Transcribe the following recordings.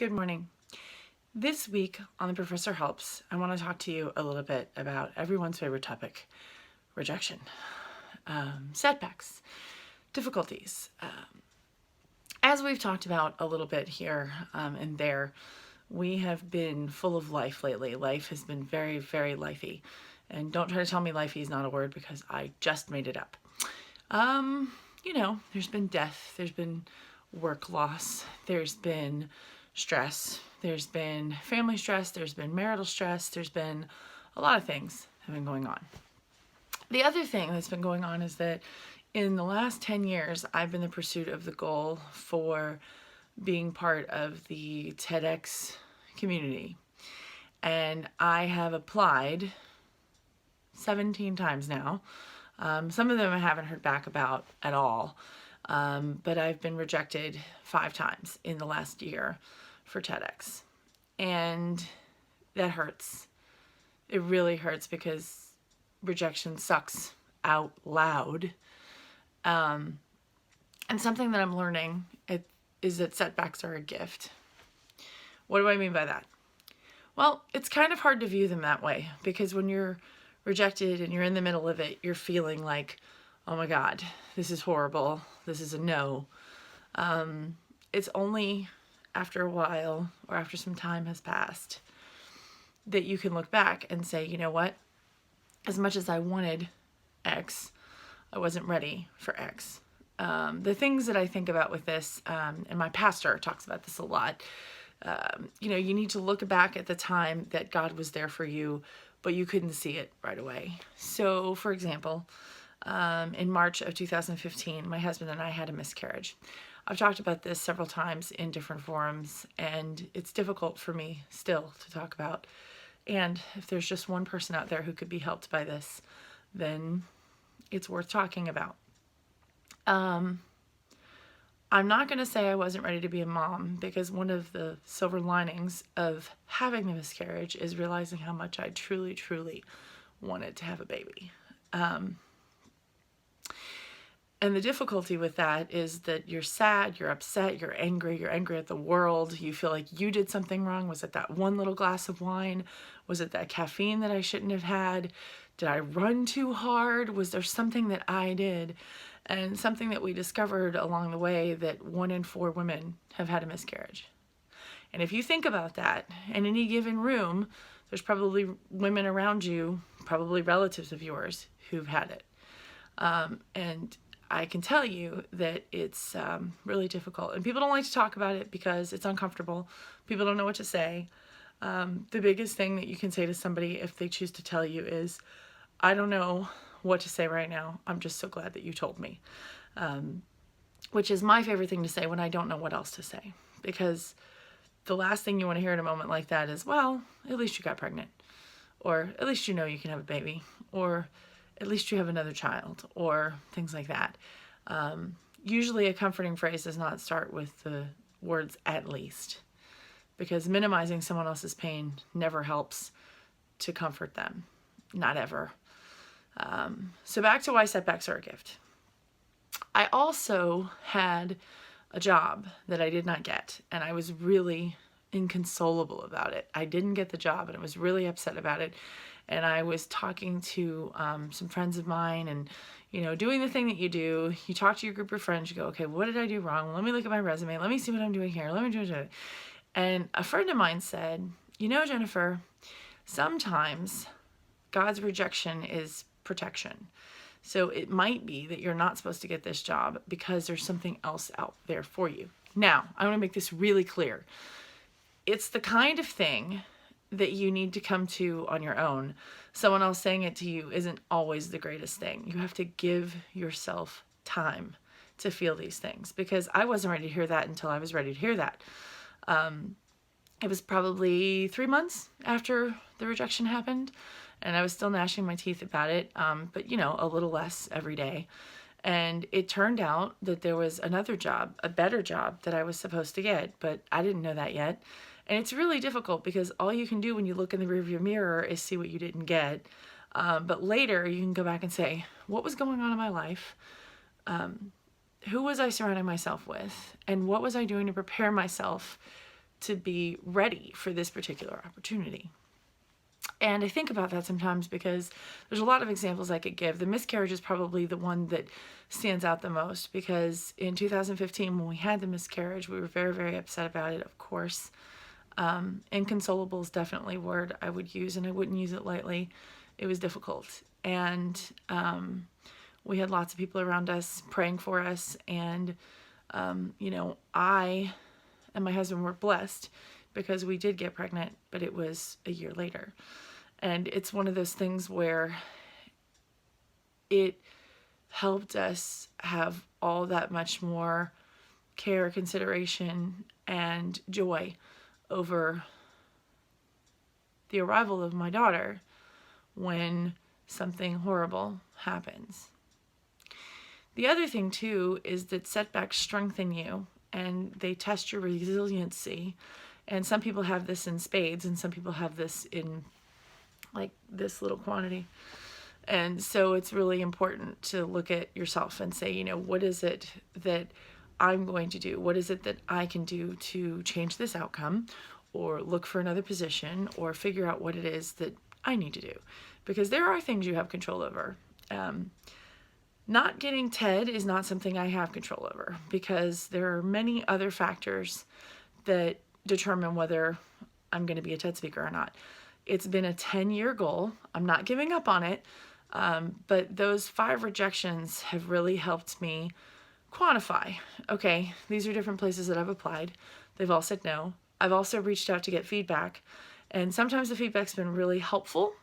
Good morning. This week on The Professor Helps, I want to talk to you a little bit about everyone's favorite topic, rejection, setbacks, difficulties. As we've talked about a little bit here and there, we have been full of life lately. Life has been very, very lifey. And don't try to tell me lifey is not a word because I just made it up. There's been death, there's been work loss, there's been stress, there's been family stress, there's been marital stress, there's been a lot of things have been going on. The other thing that's been going on is that in the last 10 years, I've been in the pursuit of the goal for being part of the TEDx community. And I have applied 17 times now. Some of them I haven't heard back about at all. But I've been rejected 5 times in the last year for TEDx. And that hurts. It really hurts because rejection sucks out loud. And something that I'm learning is that setbacks are a gift. What do I mean by that? Well, it's kind of hard to view them that way because when you're rejected and you're in the middle of it, you're feeling like, oh my God, this is horrible. This is a no. It's only after a while or after some time has passed that you can look back and say, you know what? As much as I wanted X, I wasn't ready for X. The things that I think about with this, and my pastor talks about this a lot, you need to look back at the time that God was there for you, but you couldn't see it right away. So, for example, in March of 2015, my husband and I had a miscarriage. I've talked about this several times in different forums, and it's difficult for me still to talk about. And if there's just one person out there who could be helped by this, then it's worth talking about. I'm not going to say I wasn't ready to be a mom because one of the silver linings of having the miscarriage is realizing how much I truly, truly wanted to have a baby. And the difficulty with that is that you're sad, you're upset, you're angry at the world. You feel like you did something wrong. Was it that one little glass of wine? Was it that caffeine that I shouldn't have had? Did I run too hard? Was there something that I did? And something that we discovered along the way that 1 in 4 women have had a miscarriage. And if you think about that, in any given room, there's probably women around you, probably relatives of yours, who've had it. And I can tell you that it's really difficult. And people don't like to talk about it because it's uncomfortable. People don't know what to say. The biggest thing that you can say to somebody if they choose to tell you is, I don't know what to say right now. I'm just so glad that you told me. Which is my favorite thing to say when I don't know what else to say. Because the last thing you want to hear in a moment like that is, well, at least you got pregnant. Or at least you know you can have a baby. Or at least you have another child, or things like that. Usually a comforting phrase does not start with the words at least, because minimizing someone else's pain never helps to comfort them, not ever. So back to why setbacks are a gift. I also had a job that I did not get, and I was really inconsolable about it. I didn't get the job, and I was really upset about it. And I was talking to some friends of mine and, doing the thing that you do. You talk to your group of friends. You go, okay, what did I do wrong? Let me look at my resume. Let me see what I'm doing here. Let me do it. And a friend of mine said, Jennifer, sometimes God's rejection is protection. So it might be that you're not supposed to get this job because there's something else out there for you. Now, I want to make this really clear. It's the kind of thing that you need to come to on your own. Someone else saying it to you isn't always the greatest thing. You have to give yourself time to feel these things, because I wasn't ready to hear that until I was ready to hear that. It was probably 3 months after the rejection happened, and I was still gnashing my teeth about it, but a little less every day. And it turned out that there was another job, a better job that I was supposed to get, but I didn't know that yet. And it's really difficult because all you can do when you look in the rearview mirror is see what you didn't get. But later you can go back and say, what was going on in my life? Who was I surrounding myself with? And what was I doing to prepare myself to be ready for this particular opportunity. And I think about that sometimes because there's a lot of examples I could give. The miscarriage is probably the one that stands out the most, because in 2015, when we had the miscarriage, we were very, very upset about it, of course. Inconsolable is definitely a word I would use, and I wouldn't use it lightly. It was difficult. And we had lots of people around us praying for us. And, I and my husband were blessed because we did get pregnant, but it was a year later. And it's one of those things where it helped us have all that much more care, consideration, and joy over the arrival of my daughter when something horrible happens. The other thing too is that setbacks strengthen you and they test your resiliency. And some people have this in spades, and some people have this in like this little quantity. And so it's really important to look at yourself and say, what is it that I'm going to do? What is it that I can do to change this outcome, or look for another position, or figure out what it is that I need to do? Because there are things you have control over. Not getting TED is not something I have control over, because there are many other factors that determine whether I'm going to be a TED speaker or not. It's been a 10-year goal. I'm not giving up on it. But those 5 rejections have really helped me quantify. Okay, these are different places that I've applied. They've all said no. I've also reached out to get feedback. And sometimes the feedback's been really helpful,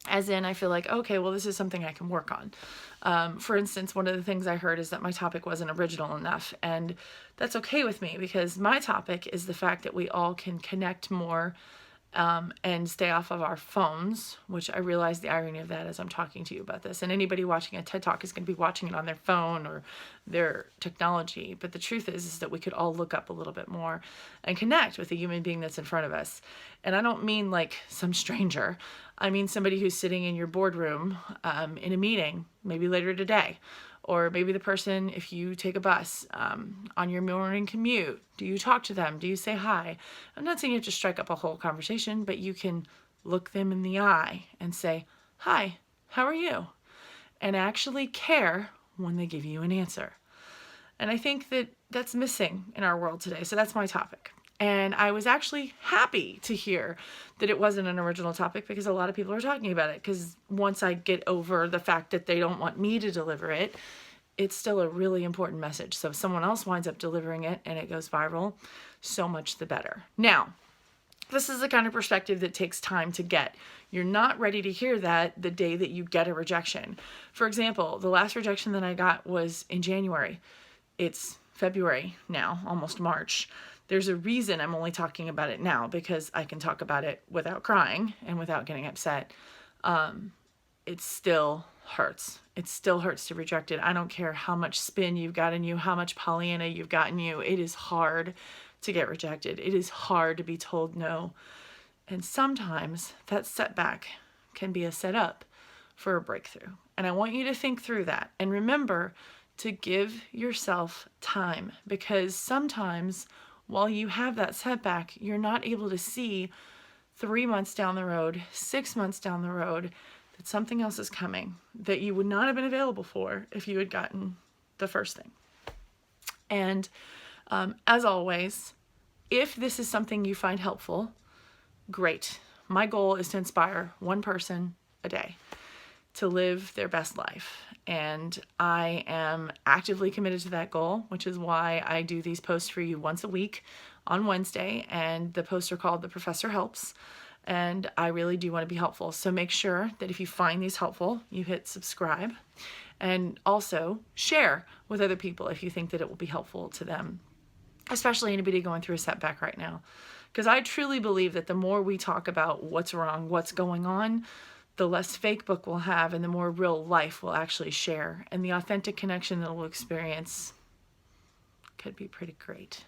as in I feel like, okay, well, this is something I can work on. For instance, one of the things I heard is that my topic wasn't original enough. And that's okay with me, because my topic is the fact that we all can connect more and stay off of our phones, which I realize the irony of that as I'm talking to you about this. And anybody watching a TED Talk is going to be watching it on their phone or their technology. But the truth is that we could all look up a little bit more and connect with a human being that's in front of us. And I don't mean like some stranger. I mean somebody who's sitting in your boardroom in a meeting, maybe later today. Or maybe the person, if you take a bus on your morning commute, do you talk to them? Do you say hi? I'm not saying you have to strike up a whole conversation, but you can look them in the eye and say, hi, how are you? And actually care when they give you an answer. And I think that that's missing in our world today. So that's my topic. And I was actually happy to hear that it wasn't an original topic, because a lot of people are talking about it. Because once I get over the fact that they don't want me to deliver it, it's still a really important message. So if someone else winds up delivering it and it goes viral, so much the better. Now, this is the kind of perspective that takes time to get. You're not ready to hear that the day that you get a rejection. For example, the last rejection that I got was in January. It's February now, almost March. There's a reason I'm only talking about it now, because I can talk about it without crying and without getting upset. It still hurts. It still hurts to reject it. I don't care how much spin you've got in you, how much Pollyanna you've got in you. It is hard to get rejected. It is hard to be told no. And sometimes that setback can be a setup for a breakthrough. And I want you to think through that. And remember to give yourself time, because sometimes while you have that setback, you're not able to see 3 months down the road, 6 months down the road, that something else is coming that you would not have been available for if you had gotten the first thing. And as always, if this is something you find helpful, great. My goal is to inspire one person a day to live their best life. And I am actively committed to that goal, which is why I do these posts for you once a week on Wednesday. And the posts are called The Professor Helps. And I really do want to be helpful. So make sure that if you find these helpful, you hit subscribe. And also share with other people if you think that it will be helpful to them, especially anybody going through a setback right now. Because I truly believe that the more we talk about what's wrong, what's going on, the less fake book we'll have and the more real life we'll actually share. And the authentic connection that we'll experience could be pretty great.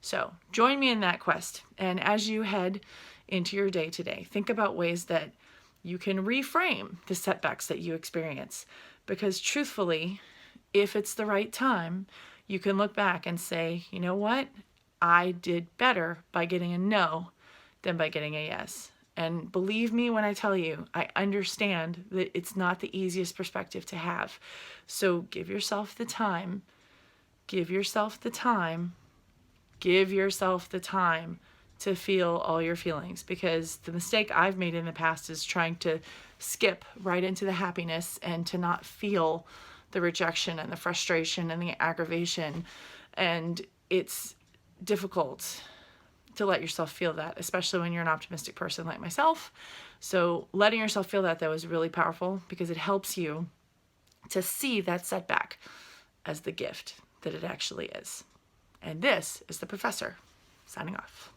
So join me in that quest. And as you head into your day today, think about ways that you can reframe the setbacks that you experience. Because truthfully, if it's the right time, you can look back and say, you know what? I did better by getting a no than by getting a yes. And believe me when I tell you, I understand that it's not the easiest perspective to have. So give yourself the time, give yourself the time, give yourself the time to feel all your feelings, because the mistake I've made in the past is trying to skip right into the happiness and to not feel the rejection and the frustration and the aggravation. And it's difficult to let yourself feel that, especially when you're an optimistic person like myself. So letting yourself feel that, though, is really powerful because it helps you to see that setback as the gift that it actually is. And this is the professor signing off.